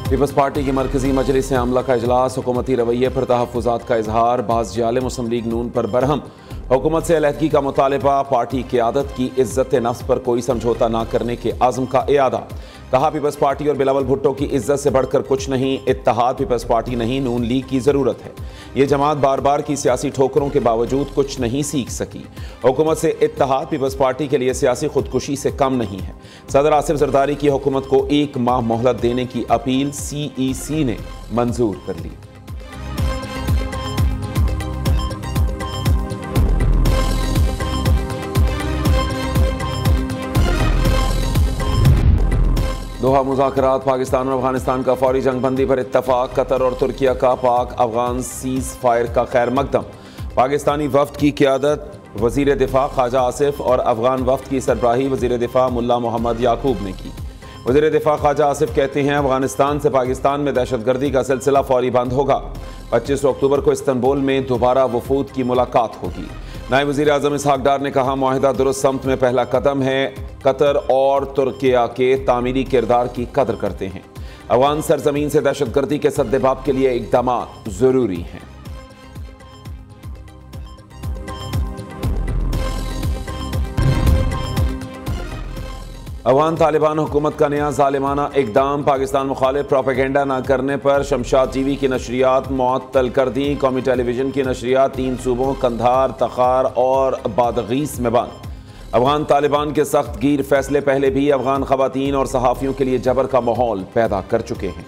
Peoples party की मरकजी मजलिस आमला का इजलास, हुकूमती रवैये पर तहफ़्फ़ुज़ात का इजहार, बाज़ जालिम मुस्लिम लीग नून पर बरहम, हुकूमत से अलहदगी का मुतालबा, पार्टी क़यादत की इज़्ज़त नफ्स पर कोई समझौता न करने के आज़म का इरादा। कहा पीपल्स पार्टी और बिलावल भुट्टो की इज्जत से बढ़कर कुछ नहीं, इत्तेहाद पीपल्स पार्टी नहीं नून लीग की ज़रूरत है। ये जमात बार बार की सियासी ठोकरों के बावजूद कुछ नहीं सीख सकी। हुकूमत से इत्तेहाद पीपल्स पार्टी के लिए सियासी खुदकुशी से कम नहीं है। सदर आसिफ जरदारी की हुकूमत को 1 माह मोहलत देने की अपील CEC ने मंजूर कर ली। दोहा मुज़ाकरात, पाकिस्तान और अफगानिस्तान का फौरी जंगबंदी पर इत्तफाक, कतर और तुर्किया का पाक अफगान सीज़ फायर का खैर मकदम। पाकिस्तानी वफ्द की क़यादत वज़ीर दिफा ख्वाजा आसिफ और अफगान वफ्द की सरबराही वज़ीर दिफा मुल्ला मोहम्मद याकूब ने की। वज़ीर दिफा ख्वाजा आसिफ कहते हैं अफगानिस्तान से पाकिस्तान में दहशतगर्दी का सिलसिला फौरी बंद होगा। 25 अक्टूबर को इस्तांबुल में दोबारा वफूद की मुलाकात होगी। नायब वज़ीर आज़म इसहाक डार ने कहा मुआहिदा दुरुस्त समत में पहला कदम है। कतर और तुर्किया के तामीरी किरदार की कदर करते हैं। अफगान सरजमीन से दहशतगर्दी के सद्देबाब के लिए इक़दाम ज़रूरी हैं। अफगान तालिबान हुकूमत का नया ज़ालिमाना इक़दाम, पाकिस्तान मुखालिफ प्रोपेगेंडा न करने पर शमशाद टीवी की नशरियात मुअत्तल कर दी। कौमी टेलीविजन की नशरियात 3 सूबों कंधार, तखार और बादगीस में बंद। अफगान तालिबान के सख्त गिर फैसले पहले भी अफगान ख़वातीन और सहाफ़ियों के लिए जबर का माहौल पैदा कर चुके हैं।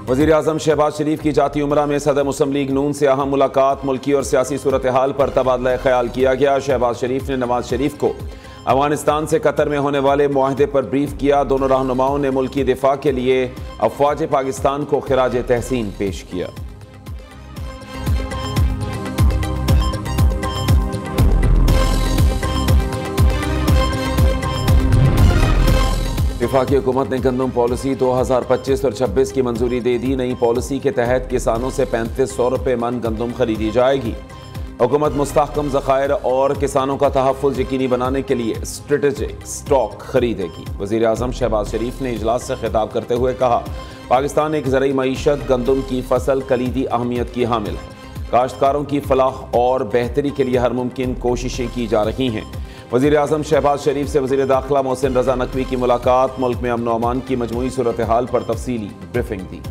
वज़ीर आज़म शहबाज शरीफ की जाती उमरा में सदर मुस्लिम लीग नून से अहम मुलाकात, मुल्की और सियासी सूरत हाल पर तबादला ख्याल किया गया। शहबाज शरीफ ने नवाज शरीफ को अफगानिस्तान से कतर में होने वाले मुआहदे पर ब्रीफ किया। दोनों रहनुमाओं ने मुल्की दिफा के लिए अफवाज पाकिस्तान को खिराज तहसीन पेश किया। वफाकी हुकूमत ने गंदम पॉलिसी 2025 और 26 की मंजूरी दे दी। नई पॉलिसी के तहत किसानों से 3500 रुपये मन गंदम खरीदी जाएगी। हुकूमत मुस्तहकम ज़खायर और किसानों का तहफ़्फ़ुज़ यकीनी बनाने के लिए स्ट्रेटेजिक स्टॉक खरीदेगी। वज़ीर आज़म शहबाज शरीफ ने इजलास से खिताब करते हुए कहा पाकिस्तान एक ज़रई मईशत गंदम की फसल कलीदी अहमियत की हामिल है। काश्तकारों की फलाह और बेहतरी के लिए हर मुमकिन कोशिशें की जा रही हैं। वज़ीर आज़म शहबाज शरीफ से वज़ीर दाखिला मोहसिन रज़ा नकवी की मुलाकात, मुल्क में अमन व अमान की मजमूई सूरत हाल पर तफसीली ब्रीफिंग दी।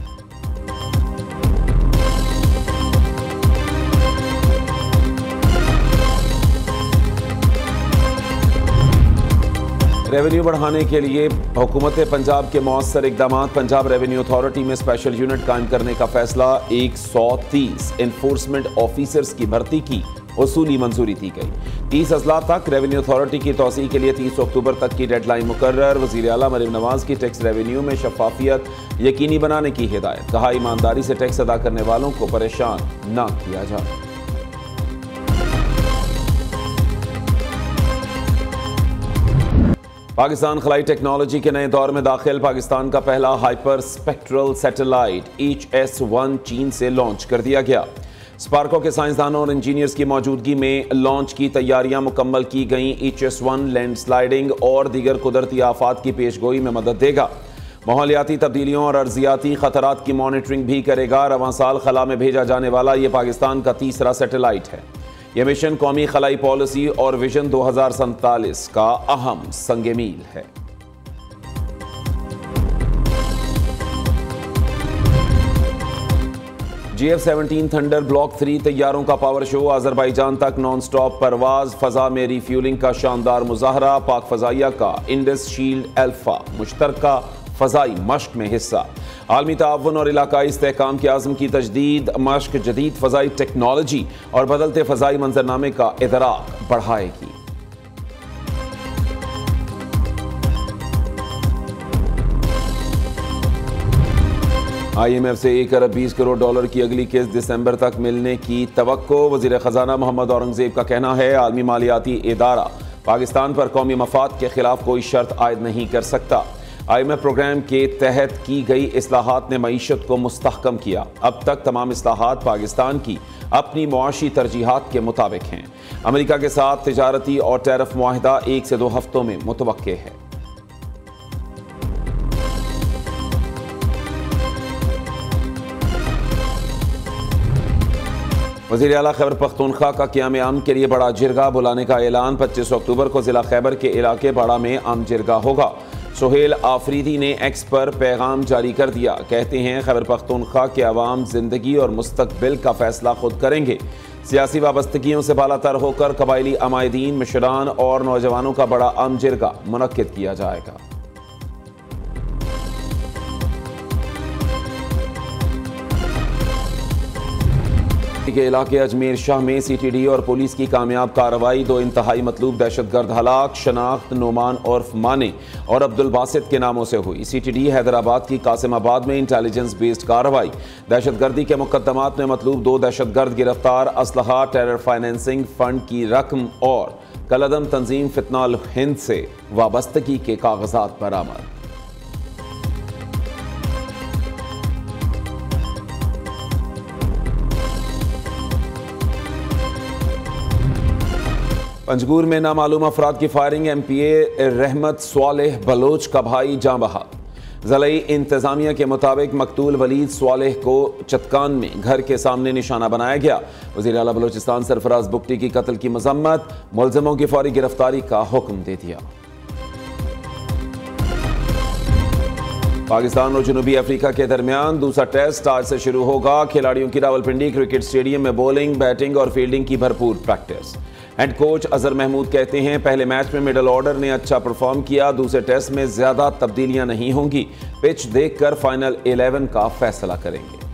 रेवेन्यू बढ़ाने के लिए हुकूमत पंजाब के मौसर इक़दाम, पंजाब रेवेन्यू अथॉरिटी में स्पेशल यूनिट कायम करने का फैसला। 130 इन्फोर्समेंट ऑफिसर्स की भर्ती की वसूली मंजूरी दी गई। 30 अजला तक रेवेन्यू अथॉरिटी की तोसी के लिए 30 अक्टूबर तक की डेडलाइन मुकर्रर। वज़ीर आला मरीम नवाज की टैक्स रेवेन्यू में शफाफियत यकीनी बनाने की हिदायत। कहा ईमानदारी से टैक्स अदा करने वालों को परेशान न किया जाए। पाकिस्तान खलाई टेक्नोलॉजी के नए दौर में दाखिल, पाकिस्तान का पहला हाइपर स्पेक्ट्रल सैटेलाइट HS-1 चीन से लॉन्च कर दिया गया। स्पार्को के साइंसदानों और इंजीनियर्स की मौजूदगी में लॉन्च की तैयारियां मुकम्मल की गईं। HS-1 लैंडस्लाइडिंग और दीगर कुदरती आफात की पेशगोई में मदद देगा। माहौलियाती तब्दीलियों और अर्जियाती खतरात की मॉनिटरिंग भी करेगा। रवां साल खला में भेजा जाने वाला ये पाकिस्तान का तीसरा सैटेलाइट है। यह मिशन कौमी खलाई पॉलिसी और विजन 2047 का अहम संगे मील है। GF-17 थंडर ब्लॉक 3 तैयारों का पावर शो, अजरबैजान तक नॉन स्टॉप परवाज, फजा में रिफ्यूलिंग का शानदार मुजाहरा। पाक फजाइया का इंडस शील्ड अल्फा मुश्तरका फजाई मश्क में हिस्सा। आलमी ताउन और इलाकाई इस्तेहकाम के आज़म की तजदीद। मश्क जदीद फजाई टेक्नोलॉजी और बदलते फजाई मंजरनामे का इदराक बढ़ाएगी। IMF से 1 अरब 20 करोड़ डॉलर की अगली किस्त दिसंबर तक मिलने की तवक्को। वज़ीर ख़जाना मोहम्मद औरंगज़ेब का कहना है आलमी मालियाती इदारा पाकिस्तान पर कौमी मफाद के खिलाफ कोई शर्त आयद नहीं कर सकता। IMF प्रोग्राम के तहत की गई इस्लाहात ने मईशत को मुस्तहकम किया। अब तक तमाम इस्लाहात पाकिस्तान की अपनी मुआशी तरजीहात के मुताबिक हैं। अमेरिका के साथ तिजारती और टैरिफ मुआहिदा 1 से 2 हफ्तों में मुतवक्के है। वज़ीर आला खैबर पख्तूनख्वा का क़याम अमन के लिए बड़ा जिरगा बुलाने का ऐलान। 25 अक्टूबर को ज़िला खैबर के इलाके बाड़ा में आम जिरगा होगा। सोहेल आफरीदी ने एक्स पर पैगाम जारी कर दिया। कहते हैं खैबर पख्तूनख्वा के अवाम जिंदगी और मुस्तकबिल का फैसला खुद करेंगे। सियासी वाबस्तगियों से बालातर होकर कबायली अमायदीन, मिशरान और नौजवानों का बड़ा आम जिरगा मुनक्किद किया जाएगा। के इलाके अजमेर शाह में CTD और पुलिस की कामयाब कार्रवाई। 2 इंतहाई मतलूब दहशतगर्द हलाक। शनाख्त नोमान उर्फ माने और अब्दुल बासित के नामों से हुई। CTD हैदराबाद की कासिमाबाद में इंटेलिजेंस बेस्ड कार्रवाई। दहशतगर्दी के मुकदमात में मतलूब 2 दहशतगर्द गिरफ्तार। असलहा, टेरर फाइनेंसिंग फंड की रकम और कलअदम तंजीम फितनाल हिंद से वाबस्तगी के कागजात बरामद। पंजगूर में नामालूम अफराद की फायरिंग। MPA रहमत स्वालेह बलोच का भाई जाँ बहक। ज़िलाई इंतज़ामिया के मुताबिक मकतूल वलीद स्वालेह को चतकान में घर के सामने निशाना बनाया गया। वज़ीर आला बलोचिस्तान सरफराज बुगटी की कत्ल की मजम्मत। मुलज़िमों की फौरी गिरफ्तारी का हुक्म दे दिया। पाकिस्तान और जनूबी अफ्रीका के दरमियान दूसरा टेस्ट आज से शुरू होगा। खिलाड़ियों की रावलपिंडी क्रिकेट स्टेडियम में बॉलिंग, बैटिंग और फील्डिंग की भरपूर practice. Head coach Azhar Mahmood कहते हैं पहले मैच में मिडल ऑर्डर ने अच्छा परफॉर्म किया। दूसरे टेस्ट में ज्यादा तब्दीलियां नहीं होंगी। पिच देखकर फाइनल 11 का फैसला करेंगे।